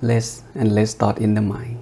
less and less thought in the mind.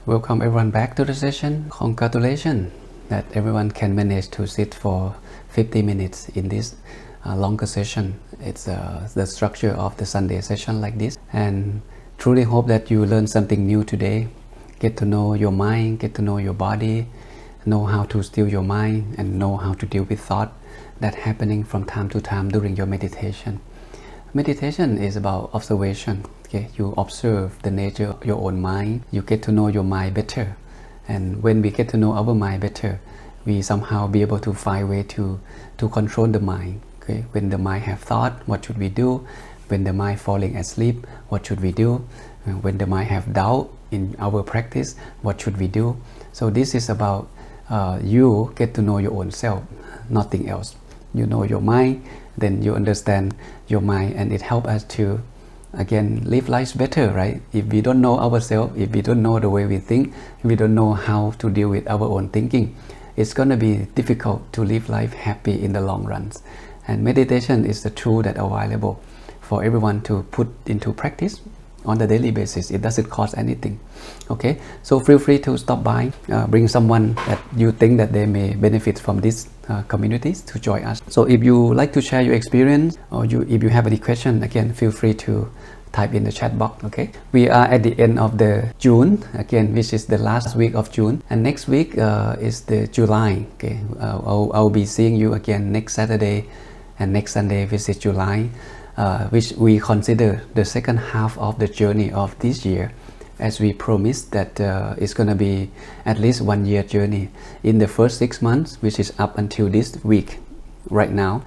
Welcome everyone back to the session. Congratulations that everyone can manage to sit for 50 minutes in this longer session. It's the structure of the Sunday session like this, and truly hope that you learn something new today. Get to know your mind, get to know your body, know how to still your mind, and know how to deal with thought that happening from time to time during your meditation. Meditation is about observation. Okay, you observe the nature of your own mind. You get to know your mind better, and when we get to know our mind better, we somehow be able to find way to control the mind. Okay, when the mind have thought, what should we do? When the mind falling asleep, what should we do? When the mind have doubt in our practice, what should we do? So this is about you get to know your own self, nothing else. You know your mind, then you understand your mind, and it helps us to again live life better, right? If we don't know ourselves, if we don't know the way we think, we don't know how to deal with our own thinking, it's going to be difficult to live life happy in the long run. And meditation is the tool that available for everyone to put into practice on the daily basis. It doesn't cost anything. Okay, so feel free to stop by, bring someone that you think that they may benefit from this communities to join us. So if you like to share your experience, or if you have any question, again feel free to type in the chat box. Okay, we are at the end of the June again, which is the last week of June, and next week is the July. Okay, I'll be seeing you again next Saturday and next Sunday, which is July, which we consider the second half of the journey of this year, as we promised that it's going to be at least 1 year journey. In the first 6 months, which is up until this week right now,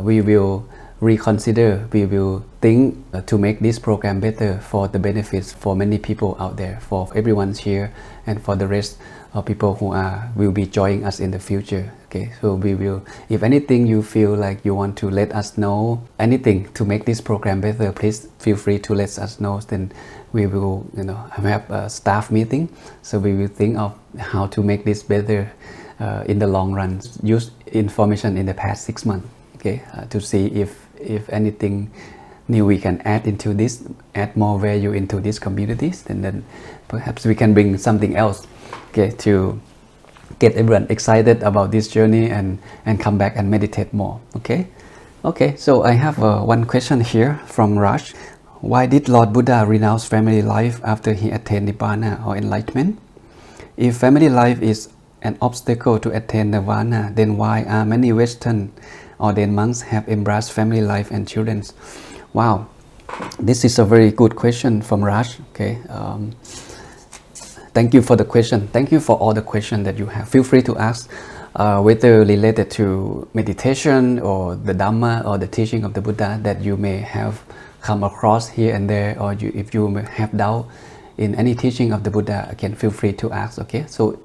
we will reconsider, we will think to make this program better for the benefits for many people out there, for everyone here, and for the rest of people who will be joining us in the future. Okay, so we will, if anything you feel like you want to let us know, anything to make this program better, please feel free to let us know. Then we will, have a staff meeting, so we will think of how to make this better in the long run. Use information in the past 6 months, okay, to see if anything new we can add into this, add more value into these communities, and then perhaps we can bring something else, okay, to get everyone excited about this journey and come back and meditate more. Okay, so I have one question here from Raj. Why did Lord Buddha renounce family life after he attained Nibbana or enlightenment? If family life is an obstacle to attain Nirvana, then why are many Western ordained monks have embraced family life and children? Wow, this is a very good question from Raj. Okay, thank you for the question. Thank you for all the questions that you have. Feel free to ask, whether related to meditation or the Dhamma or the teaching of the Buddha that you may have come across here and there, or if you may have doubt in any teaching of the Buddha, again feel free to ask. Okay, so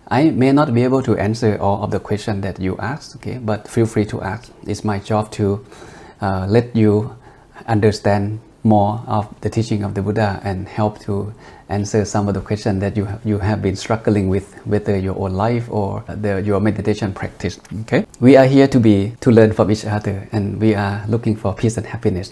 I may not be able to answer all of the questions that you ask, okay, but feel free to ask. It's my job to let you understand more of the teaching of the Buddha and help to answer some of the questions that you have been struggling with, whether your own life or your meditation practice. Okay, we are here to learn from each other, and we are looking for peace and happiness.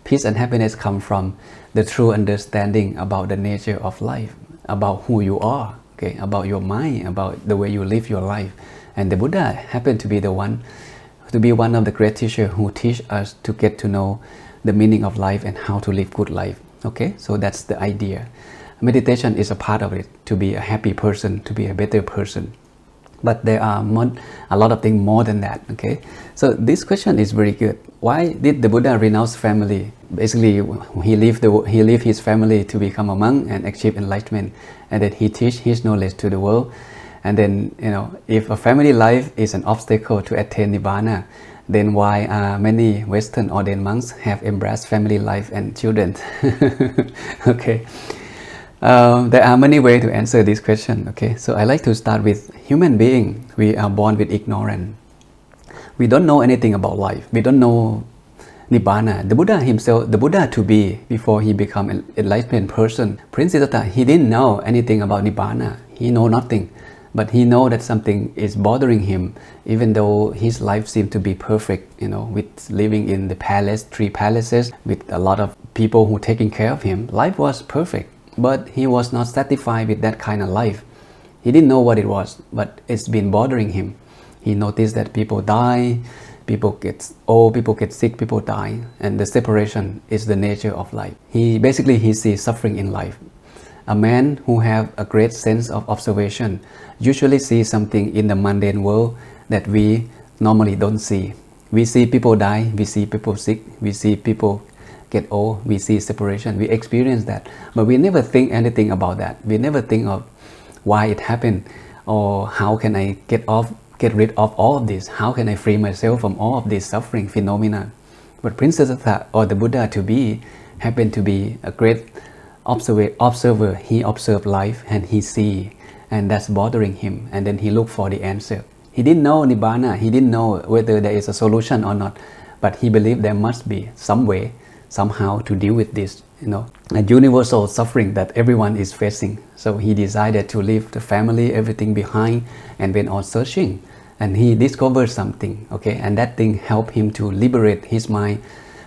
Peace and happiness come from the true understanding about the nature of life, about who you are, okay, about your mind, about the way you live your life. And the Buddha happened to be one of the great teachers who teach us to get to know the meaning of life and how to live good life. Okay, so that's the idea. Meditation is a part of it, to be a happy person, to be a better person. But there are a lot of things more than that. Okay, so this question is very good. Why did the Buddha renounce family? Basically, he left his family to become a monk and achieve enlightenment, and then he teach his knowledge to the world. And then, if a family life is an obstacle to attain Nibbana, then why many Western ordained monks have embraced family life and children? Okay, there are many ways to answer this question. Okay, so I like to start with human being. We are born with ignorance. We don't know anything about life. We don't know Nibbana. The Buddha himself, the Buddha to be, before he become an enlightened person, Prince Siddhartha, he didn't know anything about Nibbana. He know nothing. But he know that something is bothering him, even though his life seemed to be perfect, with living in the palace, 3 palaces, with a lot of people who taking care of him. Life was perfect, but he was not satisfied with that kind of life. He didn't know what it was, but it's been bothering him. He noticed that people die, people get old, people get sick, people die, and the separation is the nature of life. He sees suffering in life. A man who have a great sense of observation usually sees something in the mundane world that we normally don't see. We see people die, we see people sick, we see people get old, we see separation, we experience that, but we never think anything about that. We never think of why it happened, or how can I get rid of all of this, how can I free myself from all of this suffering phenomena. But Prince Siddhartha, or the Buddha to be, happened to be a great observer. He observed life and he see, and that's bothering him, and then he looked for the answer. He didn't know Nibbana, he didn't know whether there is a solution or not, but he believed there must be some way, somehow to deal with this, a universal suffering that everyone is facing. So he decided to leave the family, everything behind, and went on searching, and he discovered something, okay, and that thing helped him to liberate his mind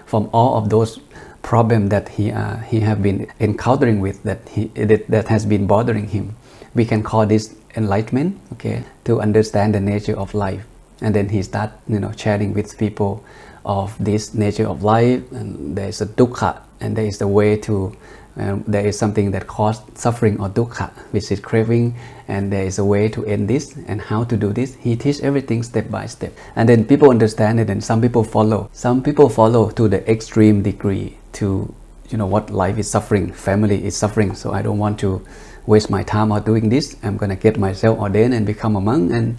from all of those problems that he have been encountering with, that has been bothering him. We can call this enlightenment, okay, to understand the nature of life. And then he start, sharing with people of this nature of life, and there is a dukkha, and there is a way to, there is something that causes suffering or dukkha, which is craving, and there is a way to end this, and how to do this. He teaches everything step by step, and then people understand it, and some people follow. Some people follow to the extreme degree, to what life is suffering, family is suffering, so I don't want to waste my time on doing this. I'm gonna get myself ordained and become a monk, and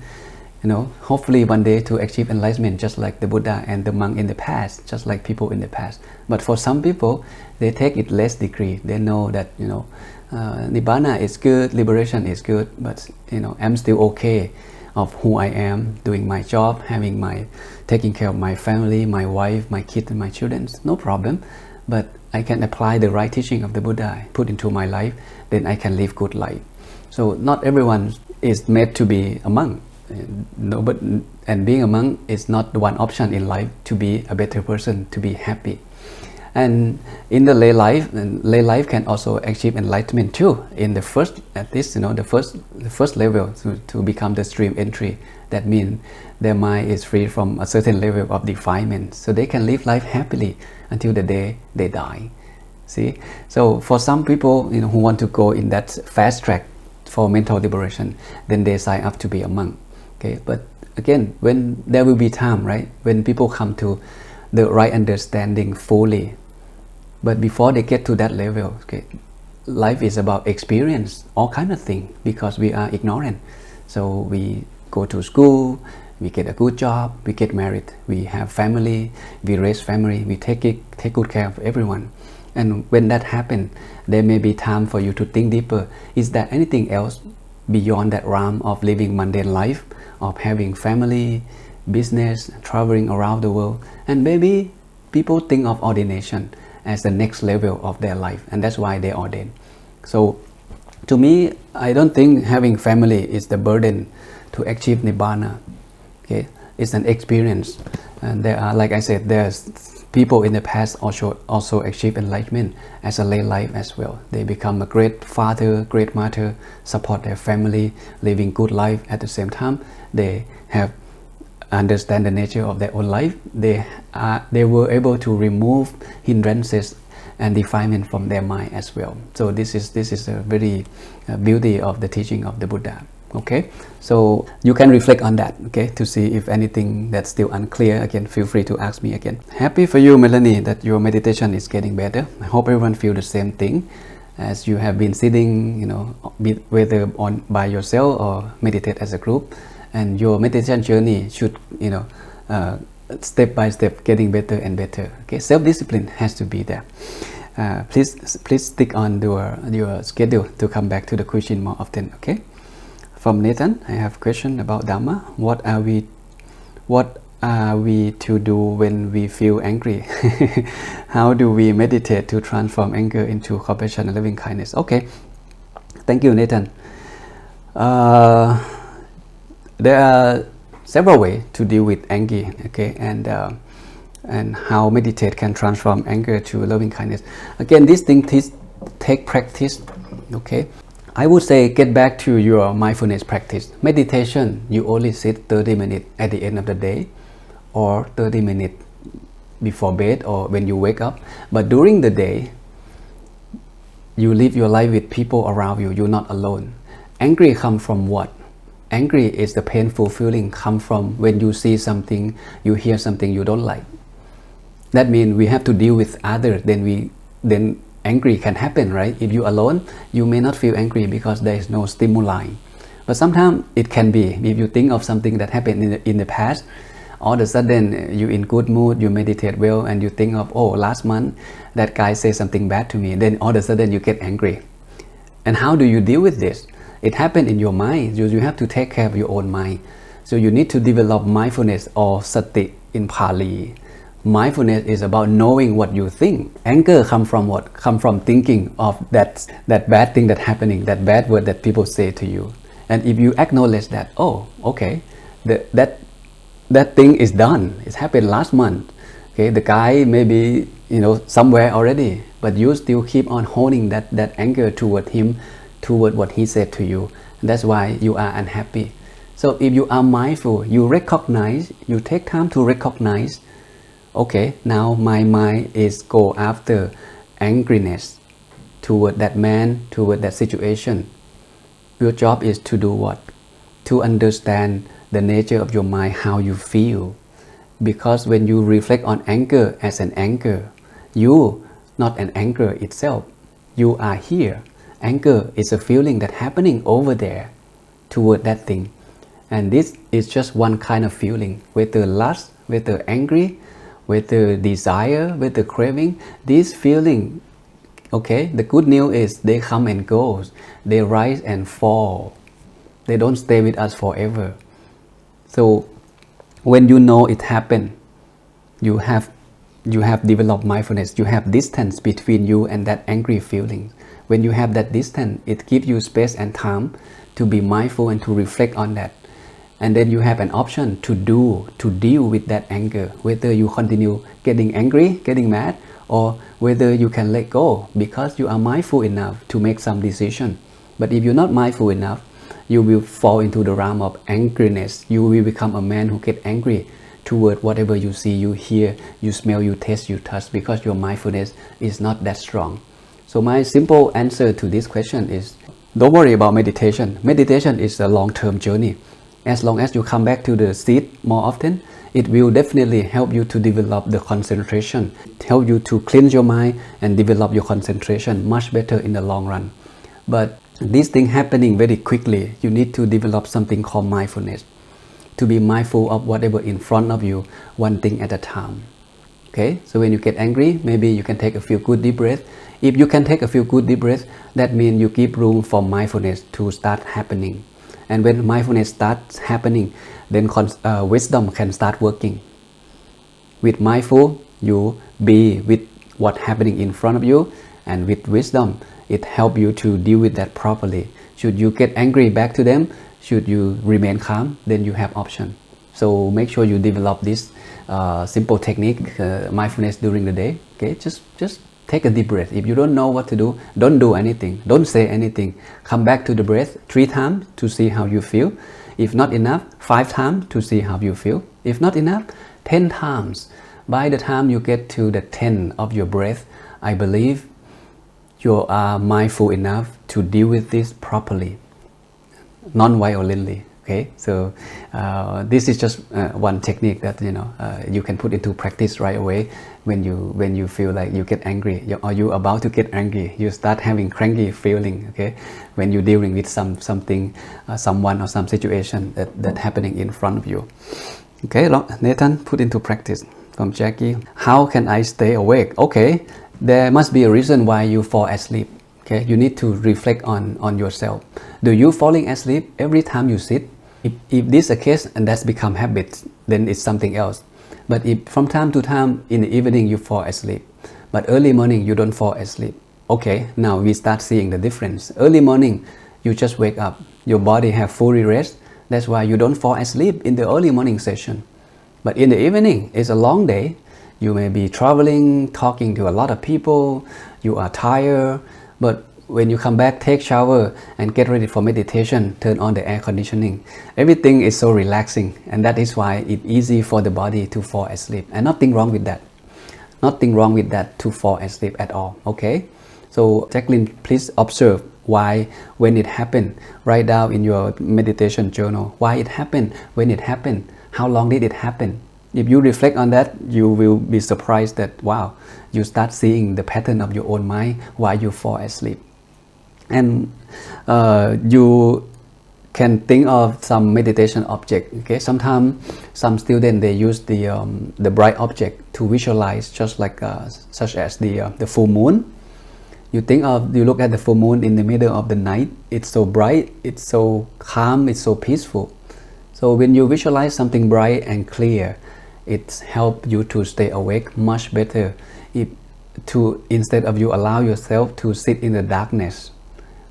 hopefully one day to achieve enlightenment, just like the Buddha and the monk in the past, just like people in the past. But for some people, they take it less degree. They know that Nibbana is good, liberation is good, but I'm still okay of who I am, doing my job, taking care of my family, my wife, my kids, and my children. No problem. But I can apply the right teaching of the Buddha, put into my life, then I can live good life. So not everyone is made to be a monk. And being a monk is not the one option in life to be a better person, to be happy. And in the lay life can also achieve enlightenment too. In the first, at least, the first level to become the stream entry. That means their mind is free from a certain level of defilement, so they can live life happily until the day they die. See, so for some people, who want to go in that fast track for mental liberation, then they sign up to be a monk. Okay, but again, when there will be time, right, when people come to the right understanding fully, but before they get to that level, okay, life is about experience, all kind of things, because we are ignorant. So we go to school, we get a good job, we get married, we have family, we raise family, we take good care of everyone. And when that happens, there may be time for you to think deeper. Is there anything else beyond that realm of living mundane life, of having family, business, traveling around the world? And maybe people think of ordination as the next level of their life, and that's why they ordain. So to me, I don't think having family is the burden to achieve Nibbana. Okay, it's an experience, and there are, like I said, there's people in the past also achieve enlightenment as a lay life as well. They become a great father, great mother, support their family, living good life. At the same time, they have understand the nature of their own life. They were able to remove hindrances and defilement from their mind as well. So this is a very beauty of the teaching of the Buddha. Okay, so you can reflect on that, okay, to see if anything that's still unclear. Again, feel free to ask me again. Happy for you, Melanie, that your meditation is getting better. I hope everyone feel the same thing as you have been sitting, whether by yourself or meditate as a group, and your meditation journey should, step by step getting better and better. Okay, self-discipline has to be there. Please stick on your schedule to come back to the Kushin more often. Okay. From Nathan, I have a question about Dhamma. What are we to do when we feel angry? How do we meditate to transform anger into compassion and loving kindness? Okay, thank you, Nathan. There are several ways to deal with anger. Okay, and how meditate can transform anger to loving kindness. Again, this thing take practice. Okay, I would say get back to your mindfulness practice. Meditation, you only sit 30 minutes at the end of the day or 30 minutes before bed or when you wake up. But during the day, you live your life with people around you. You're not alone. Angry come from what? Angry is the painful feeling come from when you see something, you hear something you don't like. That means we have to deal with others. Then angry can happen, right? If you're alone, you may not feel angry because there is no stimuli. But sometimes it can be. If you think of something that happened in the past, all of a sudden you're in good mood, you meditate well, and you think of, oh, last month that guy said something bad to me. Then all of a sudden you get angry. And how do you deal with this? It happened in your mind. You have to take care of your own mind. So you need to develop mindfulness, or sati in Pali. Mindfulness is about knowing what you think. Anger comes from what? Come from thinking of that bad thing that's happening, that bad word that people say to you. And if you acknowledge that, oh, okay, that thing is done. It happened last month. Okay, the guy may be somewhere already, but you still keep on holding that anger toward him, toward what he said to you. That's why you are unhappy. So if you are mindful, you recognize, you take time to recognize, okay, now my mind is go after angriness toward that man, toward that situation. Your job is to do what? To understand the nature of your mind, how you feel. Because when you reflect on anger as an anger, you not an anger itself. You are here. Anger is a feeling that's happening over there toward that thing. And this is just one kind of feeling, whether lust, whether angry, whether desire, whether craving. This feeling, okay, the good news is they come and go. They rise and fall. They don't stay with us forever. So when you know it happened, you have developed mindfulness. You have distance between you and that angry feeling. When you have that distance, it gives you space and time to be mindful and to reflect on that. And then you have an option to deal with that anger, whether you continue getting angry, getting mad, or whether you can let go because you are mindful enough to make some decision. But if you're not mindful enough, you will fall into the realm of angriness. You will become a man who gets angry toward whatever you see, you hear, you smell, you taste, you touch, because your mindfulness is not that strong. So my simple answer to this question is, don't worry about meditation. Meditation is a long-term journey. As long as you come back to the seat more often, it will definitely help you to develop the concentration, help you to cleanse your mind and develop your concentration much better in the long run. But this thing happening very quickly, you need to develop something called mindfulness, to be mindful of whatever in front of you, one thing at a time. Okay, so when you get angry, maybe you can take a few good deep breaths. If you can take a few good deep breaths, that means you give room for mindfulness to start happening. And when mindfulness starts happening, then wisdom can start working. With mindful, you be with what's happening in front of you, and with wisdom, it helps you to deal with that properly. Should you get angry back to them, should you remain calm, then you have option. So make sure you develop this simple technique, mindfulness during the day. Okay, just take a deep breath. If you don't know what to do, don't do anything. Don't say anything. Come back to the breath 3 times to see how you feel. If not enough, 5 times to see how you feel. If not enough, 10 times. By the time you get to the 10 of your breath, I believe you are mindful enough to deal with this properly, non-violently. Okay, so this is just one technique that you can put into practice right away when you feel like you get angry, or you about to get angry, you start having cranky feeling. Okay, when you're dealing with something, someone or some situation that happening in front of you. Okay, Nathan, put into practice. From Jackie, how can I stay awake? Okay, there must be a reason why you fall asleep. Okay, you need to reflect on yourself. Do you falling asleep every time you sit? If this is a case and that's become habit, then it's something else. But if from time to time in the evening you fall asleep, but early morning you don't fall asleep, okay, now we start seeing the difference. Early morning you just wake up, your body have fully rest. That's why you don't fall asleep in the early morning session. But in the evening, it's a long day. You may be traveling, talking to a lot of people, you are tired, but when you come back, take shower and get ready for meditation, turn on the air conditioning. Everything is so relaxing, and that is why it's easy for the body to fall asleep. And nothing wrong with that. Nothing wrong with that to fall asleep at all. Okay? So Jacqueline, please observe why, when it happened. Write down in your meditation journal why it happened, when it happened, how long did it happen. If you reflect on that, you will be surprised that, wow, you start seeing the pattern of your own mind why you fall asleep. And you can think of some meditation object. Okay, sometimes some students, they use the bright object to visualize, just like such as the full moon. You look at the full moon in the middle of the night. It's so bright, it's so calm, it's so peaceful. So when you visualize something bright and clear, it helps you to stay awake much better. Instead of you allow yourself to sit in the darkness,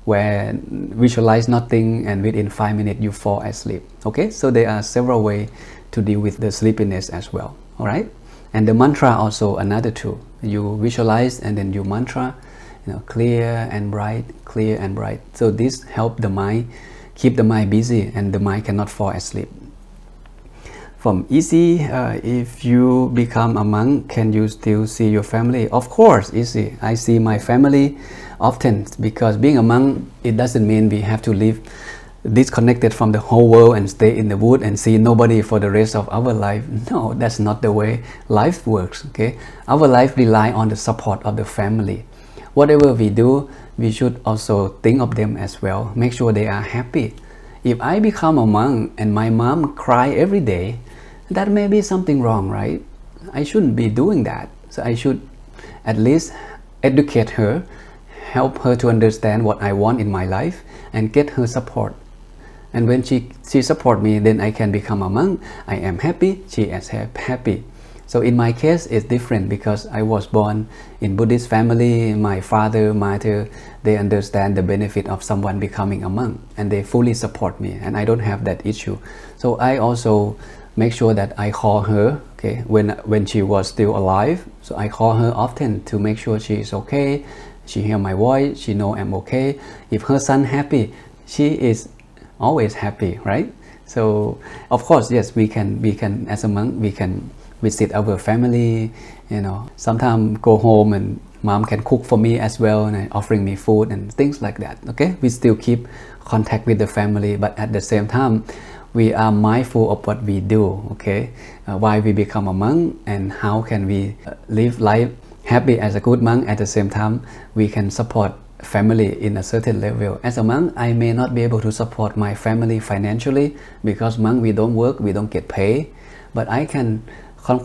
where visualize nothing and within 5 minutes you fall asleep. Okay, so there are several ways to deal with the sleepiness as well. All right, and the mantra also another tool. You visualize and then you mantra, clear and bright, clear and bright. So this help the mind, keep the mind busy, and the mind cannot fall asleep. From Easy, if you become a monk, can you still see your family? Of course, Easy. I see my family often, because being a monk, it doesn't mean we have to live disconnected from the whole world and stay in the wood and see nobody for the rest of our life. No, that's not the way life works. Okay, our life rely on the support of the family. Whatever we do, we should also think of them as well. Make sure they are happy. If I become a monk and my mom cry every day, that may be something wrong, right? I shouldn't be doing that. So I should at least educate her, help her to understand what I want in my life, and get her support. And when she support me, then I can become a monk. I am happy, she is happy. So in my case, it's different because I was born in Buddhist family. My father, mother, they understand the benefit of someone becoming a monk, and they fully support me, and I don't have that issue. So I also make sure that I call her, okay, when she was still alive. So I call her often to make sure she is okay. She hear my voice, she know I'm okay. If her son happy, she is always happy, right? So of course, yes, we can as a monk, we can visit our family, sometimes go home and mom can cook for me as well, and offering me food and things like that. Okay, we still keep contact with the family, but at the same time we are mindful of what we do. Okay, why we become a monk, and how can we live life happy as a good monk. At the same time, we can support family in a certain level. As a monk, I may not be able to support my family financially, because monk, we don't work, we don't get paid, but I can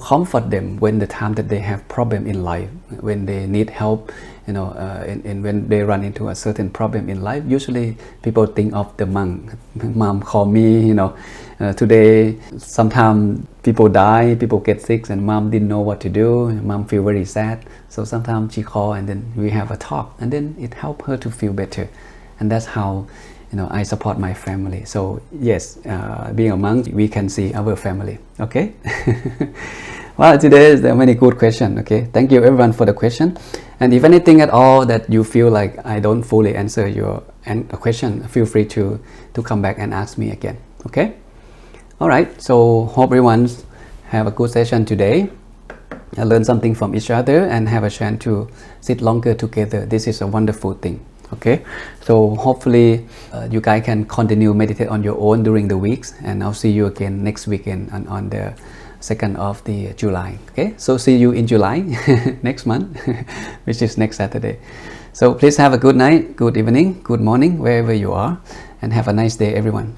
comfort them when the time that they have problem in life, when they need help, and when they run into a certain problem in life. Usually people think of the monk. Mom call me, today sometimes people die, people get sick, and mom didn't know what to do. Mom feel very sad, so sometimes she call, and then we have a talk, and then it help her to feel better. And that's how I support my family. So yes, being a monk, we can see our family. Okay. Well, today there are many good questions. Okay, thank you everyone for the question. And if anything at all that you feel like I don't fully answer your question, feel free to come back and ask me again. Okay. All right. So hope everyone have a good session today. Learn something from each other and have a chance to sit longer together. This is a wonderful thing. Okay, so hopefully you guys can continue meditate on your own during the weeks, and I'll see you again next weekend on the 2nd of the July. Okay, so see you in July next month, which is next Saturday. So please have a good night, good evening, good morning, wherever you are, and have a nice day, everyone.